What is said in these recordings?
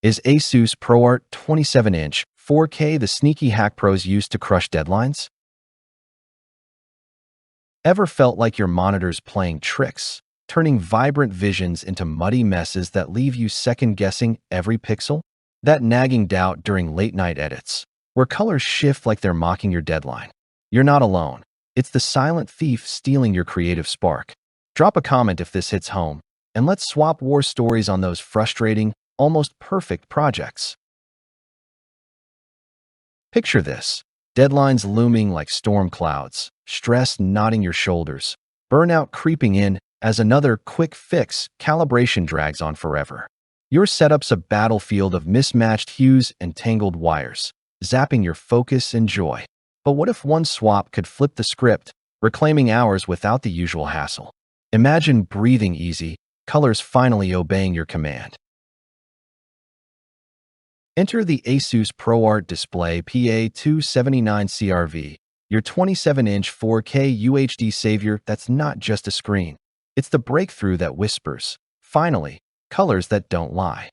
Is ASUS ProArt 27-inch 4K the sneaky hack pros use to crush deadlines? Ever felt like your monitor's playing tricks, turning vibrant visions into muddy messes that leave you second-guessing every pixel? That nagging doubt during late-night edits, where colors shift like they're mocking your deadline. You're not alone. It's the silent thief stealing your creative spark. Drop a comment if this hits home, and let's swap war stories on those frustrating, almost perfect projects. Picture this. Deadlines looming like storm clouds, stress knotting your shoulders, burnout creeping in as another quick fix calibration drags on forever. Your setup's a battlefield of mismatched hues and tangled wires, zapping your focus and joy. But what if one swap could flip the script, reclaiming hours without the usual hassle? Imagine breathing easy, colors finally obeying your command. Enter the ASUS ProArt Display PA279CRV, your 27-inch 4K UHD savior that's not just a screen. It's the breakthrough that whispers, finally, colors that don't lie.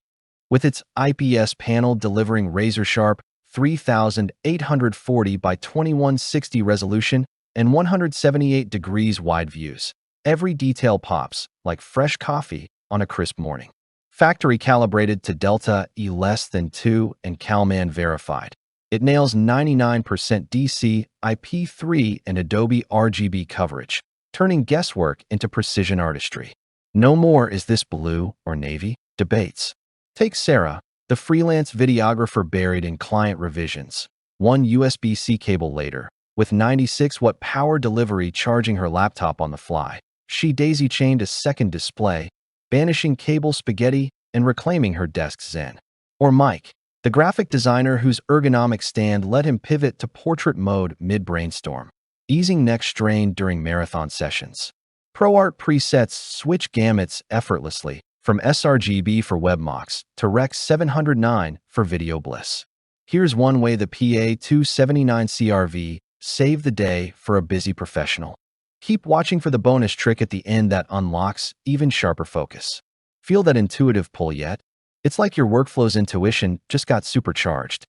With its IPS panel delivering razor-sharp 3,840 by 2160 resolution and 178 degrees wide views, every detail pops like fresh coffee on a crisp morning. Factory calibrated to Delta E less than 2 and Calman verified. It nails 99% DC, IP3, and Adobe RGB coverage, turning guesswork into precision artistry. No more is this blue or navy debates. Take Sarah, the freelance videographer buried in client revisions. One USB-C cable later, with 96-watt power delivery charging her laptop on the fly, she daisy-chained a second display, banishing cable spaghetti and reclaiming her desk's zen. Or Mike, the graphic designer whose ergonomic stand let him pivot to portrait mode mid-brainstorm, easing neck strain during marathon sessions. ProArt presets switch gamuts effortlessly, from sRGB for webmocks to Rec 709 for video bliss. Here's one way the PA279CRV saved the day for a busy professional. Keep watching for the bonus trick at the end that unlocks even sharper focus. Feel that intuitive pull yet? It's like your workflow's intuition just got supercharged.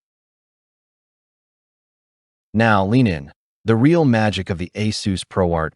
Now lean in. The real magic of the ASUS ProArt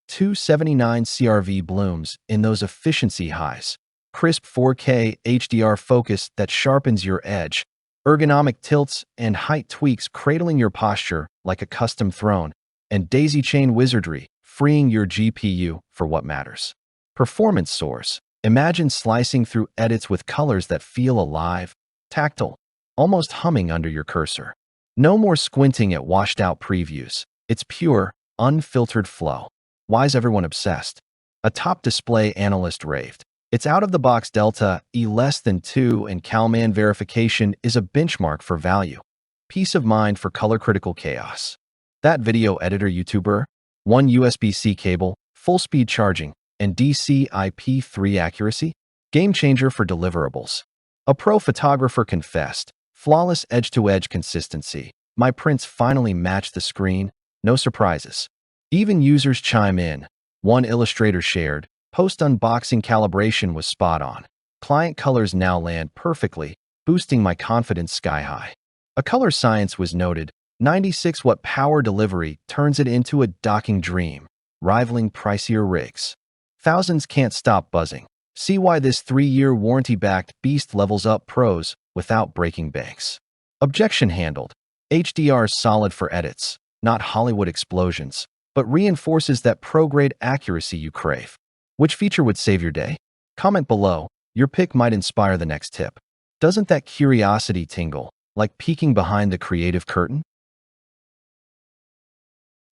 PA279CRV blooms in those efficiency highs. Crisp 4K HDR focus that sharpens your edge, ergonomic tilts and height tweaks cradling your posture like a custom throne, and daisy chain wizardry freeing your GPU for what matters. Performance soars. Imagine slicing through edits with colors that feel alive, tactile, almost humming under your cursor. No more squinting at washed-out previews. It's pure, unfiltered flow. Why's everyone obsessed? A top display analyst raved. Its out-of-the-box Delta E less than 2 and Calman verification is a benchmark for value. Peace of mind for color-critical chaos. That video editor YouTuber, one USB-C cable, full-speed charging, and DC IP3 accuracy? Game changer for deliverables. A pro photographer confessed, flawless edge-to-edge consistency. My prints finally match the screen, no surprises. Even users chime in. One illustrator shared, post-unboxing calibration was spot on. Client colors now land perfectly, boosting my confidence sky high. A color science was noted. 96-watt power delivery turns it into a docking dream, rivaling pricier rigs. Thousands can't stop buzzing. See why this 3-year warranty-backed beast levels up pros without breaking banks. Objection handled. HDR's solid for edits, not Hollywood explosions, but reinforces that pro-grade accuracy you crave. Which feature would save your day? Comment below. Your pick might inspire the next tip. Doesn't that curiosity tingle, like peeking behind the creative curtain?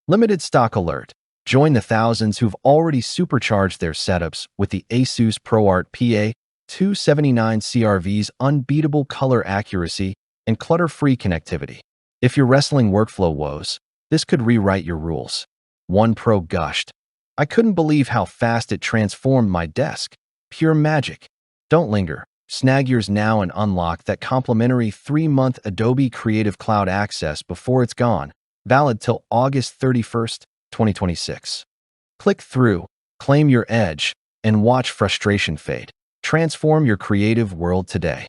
Limited stock alert. Join the thousands who've already supercharged their setups with the ASUS ProArt PA279CRV's unbeatable color accuracy and clutter-free connectivity. If you're wrestling workflow woes, this could rewrite your rules. One pro gushed. I couldn't believe how fast it transformed my desk. Pure magic. Don't linger. Snag yours now and unlock that complimentary 3-month Adobe Creative Cloud access before it's gone. Valid till August 31st, 2026. Click through, claim your edge, and watch frustration fade. Transform your creative world today.